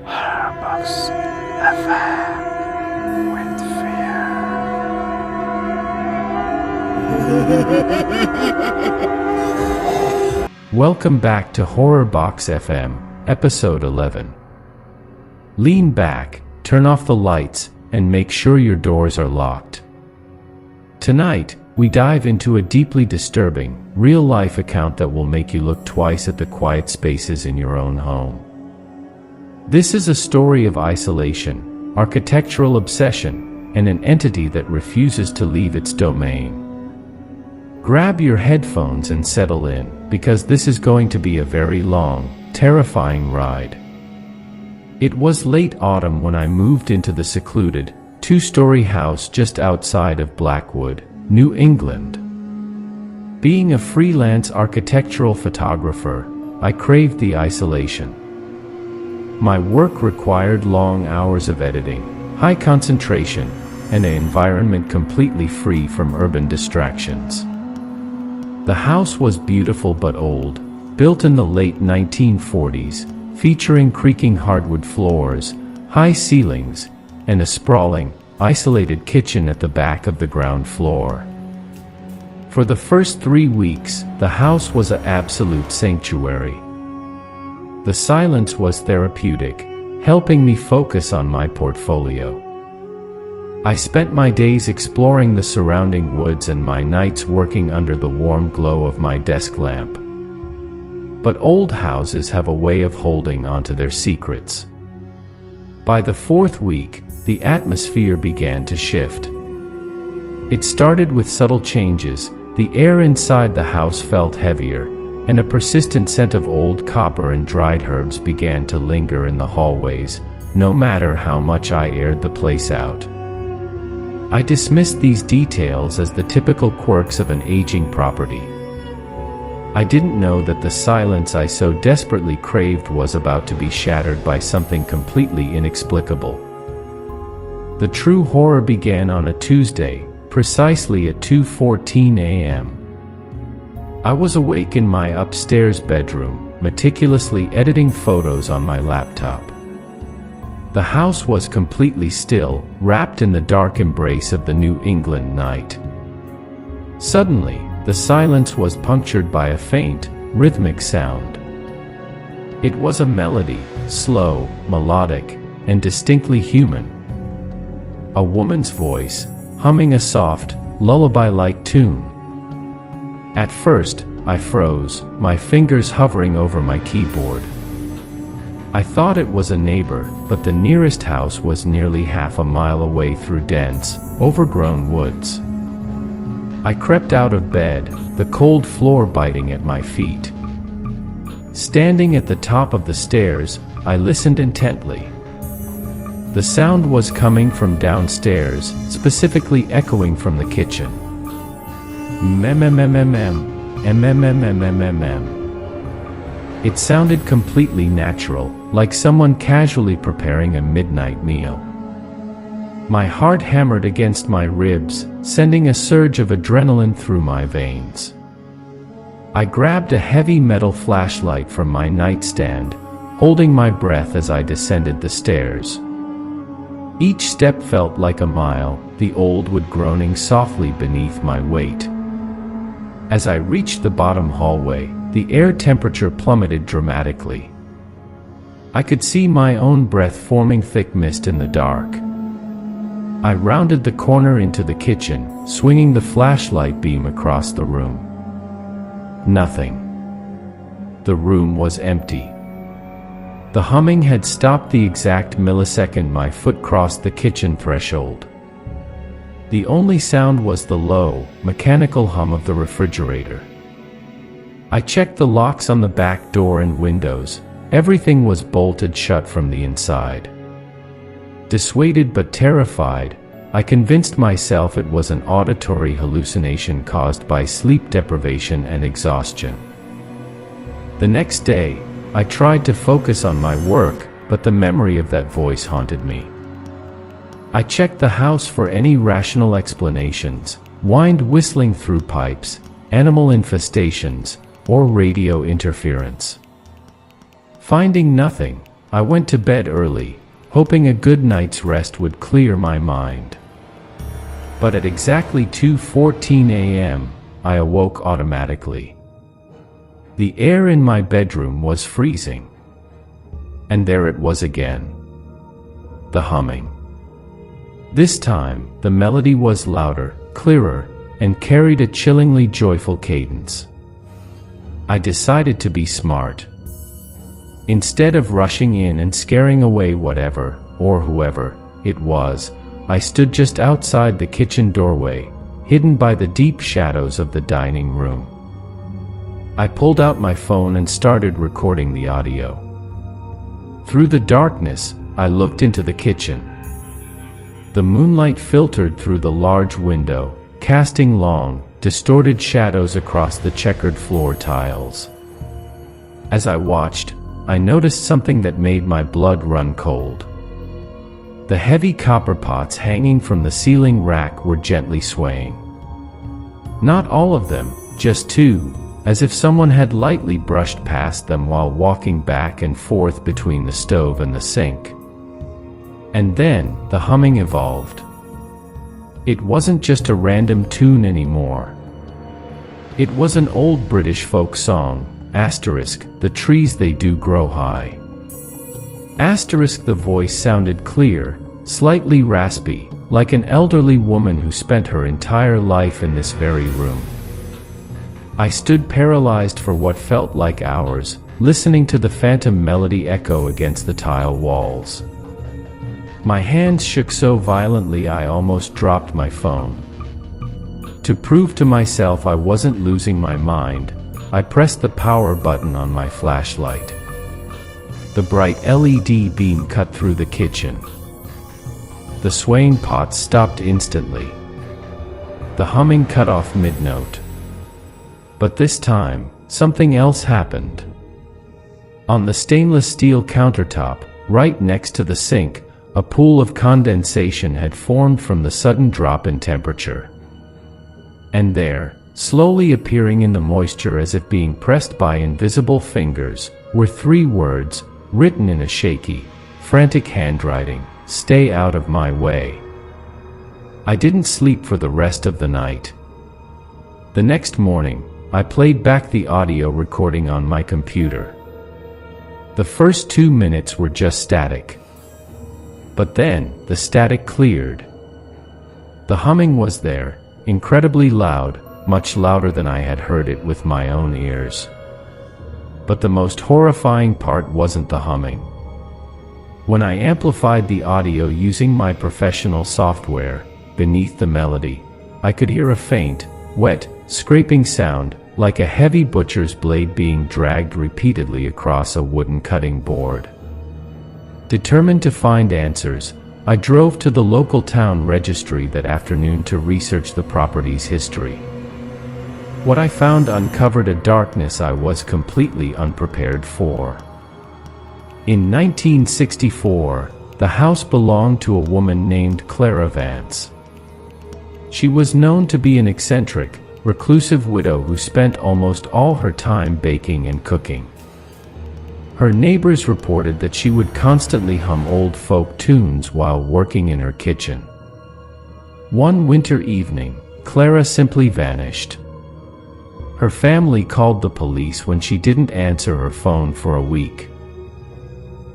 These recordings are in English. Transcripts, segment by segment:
Box FM with fear. Welcome back to Horror Box FM, episode 11. Lean back, turn off the lights, and make sure your doors are locked. Tonight, we dive into a deeply disturbing, real-life account that will make you look twice at the quiet spaces in your own home. This is a story of isolation, architectural obsession, and an entity that refuses to leave its domain. Grab your headphones and settle in, because this is going to be a very long, terrifying ride. It was late autumn when I moved into the secluded, two-story house just outside of Blackwood, New England. Being a freelance architectural photographer, I craved the isolation. My work required long hours of editing, high concentration, and an environment completely free from urban distractions. The house was beautiful but old, built in the late 1940s, featuring creaking hardwood floors, high ceilings, and a sprawling, isolated kitchen at the back of the ground floor. For the first 3 weeks, the house was an absolute sanctuary. The silence was therapeutic, helping me focus on my portfolio. I spent my days exploring the surrounding woods and my nights working under the warm glow of my desk lamp. But old houses have a way of holding onto their secrets. By the 4th week, the atmosphere began to shift. It started with subtle changes. The air inside the house felt heavier, and a persistent scent of old copper and dried herbs began to linger in the hallways, no matter how much I aired the place out. I dismissed these details as the typical quirks of an aging property. I didn't know that the silence I so desperately craved was about to be shattered by something completely inexplicable. The true horror began on a Tuesday, precisely at 2:14 a.m. I was awake in my upstairs bedroom, meticulously editing photos on my laptop. The house was completely still, wrapped in the dark embrace of the New England night. Suddenly, the silence was punctured by a faint, rhythmic sound. It was a melody, slow, melodic, and distinctly human. A woman's voice, humming a soft, lullaby-like tune. At first, I froze, my fingers hovering over my keyboard. I thought it was a neighbor, but the nearest house was nearly half a mile away through dense, overgrown woods. I crept out of bed, the cold floor biting at my feet. Standing at the top of the stairs, I listened intently. The sound was coming from downstairs, specifically echoing from the kitchen. It sounded completely natural, like someone casually preparing a midnight meal. My heart hammered against my ribs, sending a surge of adrenaline through my veins. I grabbed a heavy metal flashlight from my nightstand, holding my breath as I descended the stairs. Each step felt like a mile, the old wood groaning softly beneath my weight. As I reached the bottom hallway, the air temperature plummeted dramatically. I could see my own breath forming thick mist in the dark. I rounded the corner into the kitchen, swinging the flashlight beam across the room. Nothing. The room was empty. The humming had stopped the exact millisecond my foot crossed the kitchen threshold. The only sound was the low, mechanical hum of the refrigerator. I checked the locks on the back door and windows. Everything was bolted shut from the inside. Dissuaded but terrified, I convinced myself it was an auditory hallucination caused by sleep deprivation and exhaustion. The next day, I tried to focus on my work, but the memory of that voice haunted me. I checked the house for any rational explanations: wind whistling through pipes, animal infestations, or radio interference. Finding nothing, I went to bed early, hoping a good night's rest would clear my mind. But at exactly 2:14 a.m., I awoke automatically. The air in my bedroom was freezing. And there it was again. The humming. This time, the melody was louder, clearer, and carried a chillingly joyful cadence. I decided to be smart. Instead of rushing in and scaring away whatever, or whoever, it was, I stood just outside the kitchen doorway, hidden by the deep shadows of the dining room. I pulled out my phone and started recording the audio. Through the darkness, I looked into the kitchen. The moonlight filtered through the large window, casting long, distorted shadows across the checkered floor tiles. As I watched, I noticed something that made my blood run cold. The heavy copper pots hanging from the ceiling rack were gently swaying. Not all of them, just two, as if someone had lightly brushed past them while walking back and forth between the stove and the sink. And then, the humming evolved. It wasn't just a random tune anymore. It was an old British folk song, asterisk, the trees they do grow high. Asterisk, the voice sounded clear, slightly raspy, like an elderly woman who spent her entire life in this very room. I stood paralyzed for what felt like hours, listening to the phantom melody echo against the tile walls. My hands shook so violently I almost dropped my phone. To prove to myself I wasn't losing my mind, I pressed the power button on my flashlight. The bright LED beam cut through the kitchen. The swaying pots stopped instantly. The humming cut off mid-note. But this time, something else happened. On the stainless steel countertop, right next to the sink, a pool of condensation had formed from the sudden drop in temperature. And there, slowly appearing in the moisture as if being pressed by invisible fingers, were 3 words, written in a shaky, frantic handwriting: "Stay out of my way." I didn't sleep for the rest of the night. The next morning, I played back the audio recording on my computer. The first 2 minutes were just static. But then, the static cleared. The humming was there, incredibly loud, much louder than I had heard it with my own ears. But the most horrifying part wasn't the humming. When I amplified the audio using my professional software, beneath the melody, I could hear a faint, wet, scraping sound, like a heavy butcher's blade being dragged repeatedly across a wooden cutting board. Determined to find answers, I drove to the local town registry that afternoon to research the property's history. What I found uncovered a darkness I was completely unprepared for. In 1964, the house belonged to a woman named Clara Vance. She was known to be an eccentric, reclusive widow who spent almost all her time baking and cooking. Her neighbors reported that she would constantly hum old folk tunes while working in her kitchen. One winter evening, Clara simply vanished. Her family called the police when she didn't answer her phone for a week.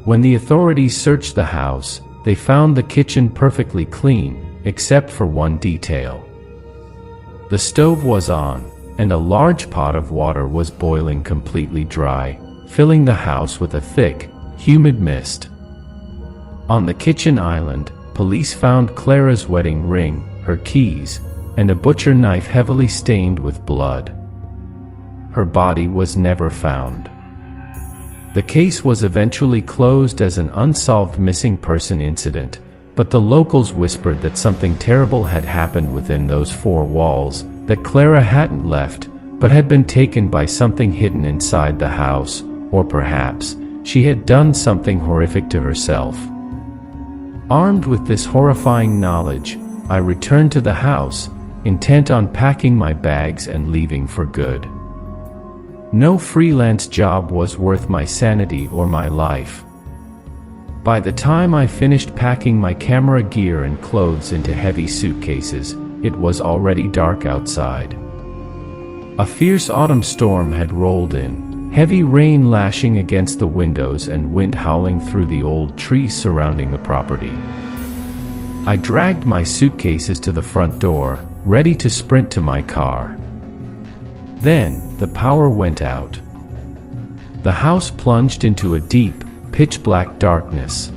When the authorities searched the house, they found the kitchen perfectly clean, except for one detail. The stove was on, and a large pot of water was boiling completely dry, filling the house with a thick, humid mist. On the kitchen island, police found Clara's wedding ring, her keys, and a butcher knife heavily stained with blood. Her body was never found. The case was eventually closed as an unsolved missing person incident, but the locals whispered that something terrible had happened within those 4 walls, that Clara hadn't left, but had been taken by something hidden inside the house, or perhaps, she had done something horrific to herself. Armed with this horrifying knowledge, I returned to the house, intent on packing my bags and leaving for good. No freelance job was worth my sanity or my life. By the time I finished packing my camera gear and clothes into heavy suitcases, it was already dark outside. A fierce autumn storm had rolled in, heavy rain lashing against the windows and wind howling through the old trees surrounding the property. I dragged my suitcases to the front door, ready to sprint to my car. Then, the power went out. The house plunged into a deep, pitch-black darkness.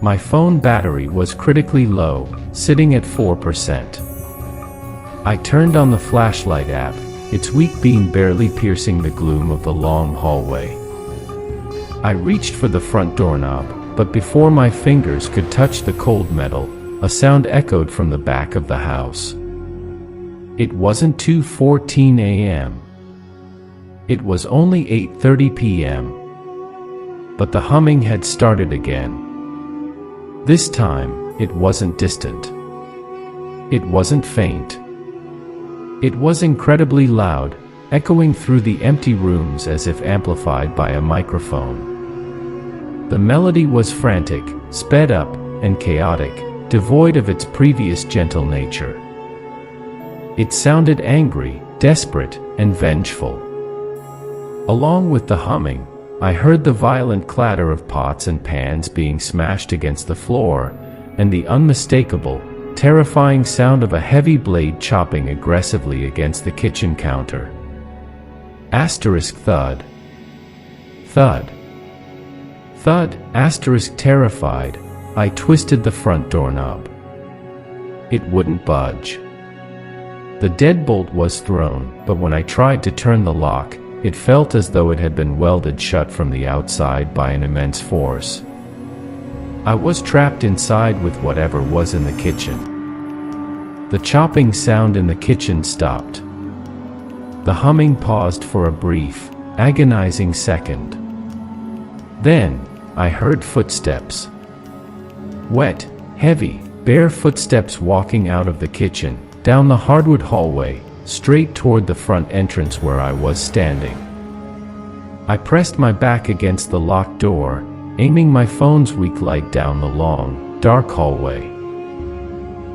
My phone battery was critically low, sitting at 4%. I turned on the flashlight app, its weak beam barely piercing the gloom of the long hallway. I reached for the front doorknob, but before my fingers could touch the cold metal, a sound echoed from the back of the house. It wasn't 2:14 a.m. It was only 8:30 p.m. But the humming had started again. This time, it wasn't distant. It wasn't faint. It was incredibly loud, echoing through the empty rooms as if amplified by a microphone. The melody was frantic, sped up, and chaotic, devoid of its previous gentle nature. It sounded angry, desperate, and vengeful. Along with the humming, I heard the violent clatter of pots and pans being smashed against the floor, and the unmistakable, terrifying sound of a heavy blade chopping aggressively against the kitchen counter. Asterisk thud. Thud. Thud, asterisk terrified, I twisted the front doorknob. It wouldn't budge. The deadbolt was thrown, but when I tried to turn the lock, it felt as though it had been welded shut from the outside by an immense force. I was trapped inside with whatever was in the kitchen. The chopping sound in the kitchen stopped. The humming paused for a brief, agonizing second. Then, I heard footsteps. Wet, heavy, bare footsteps walking out of the kitchen, down the hardwood hallway, straight toward the front entrance where I was standing. I pressed my back against the locked door, aiming my phone's weak light down the long, dark hallway.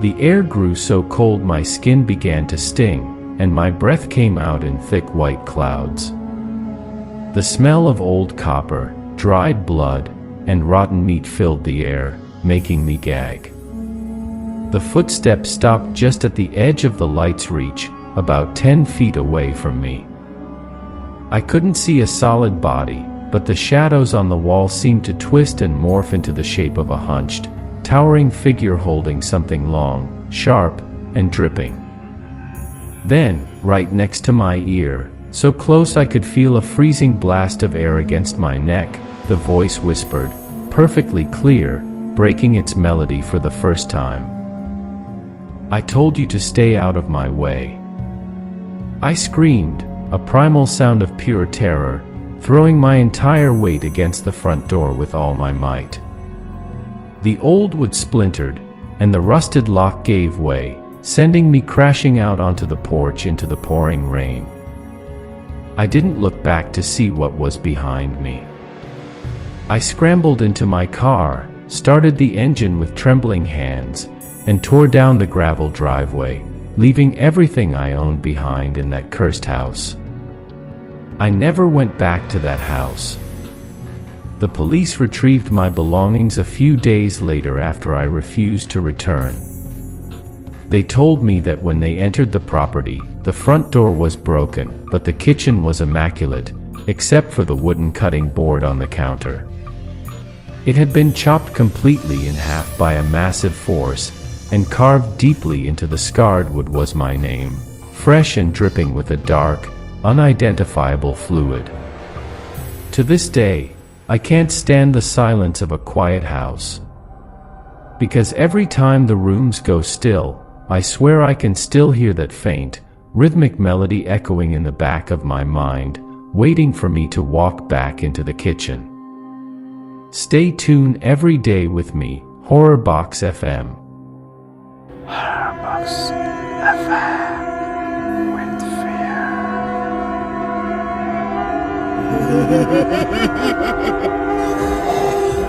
The air grew so cold my skin began to sting, and my breath came out in thick white clouds. The smell of old copper, dried blood, and rotten meat filled the air, making me gag. The footsteps stopped just at the edge of the light's reach, about 10 feet away from me. I couldn't see a solid body, but the shadows on the wall seemed to twist and morph into the shape of a hunched, towering figure holding something long, sharp, and dripping. Then, right next to my ear, so close I could feel a freezing blast of air against my neck, the voice whispered, perfectly clear, breaking its melody for the first time. "I told you to stay out of my way." I screamed, a primal sound of pure terror, throwing my entire weight against the front door with all my might. The old wood splintered, and the rusted lock gave way, sending me crashing out onto the porch into the pouring rain. I didn't look back to see what was behind me. I scrambled into my car, started the engine with trembling hands, and tore down the gravel driveway, leaving everything I owned behind in that cursed house. I never went back to that house. The police retrieved my belongings a few days later after I refused to return. They told me that when they entered the property, the front door was broken, but the kitchen was immaculate, except for the wooden cutting board on the counter. It had been chopped completely in half by a massive force, and carved deeply into the scarred wood was my name, fresh and dripping with a dark, unidentifiable fluid. To this day, I can't stand the silence of a quiet house. Because every time the rooms go still, I swear I can still hear that faint, rhythmic melody echoing in the back of my mind, waiting for me to walk back into the kitchen. Stay tuned every day with me, Horror Box FM. Horror Box FM with fear.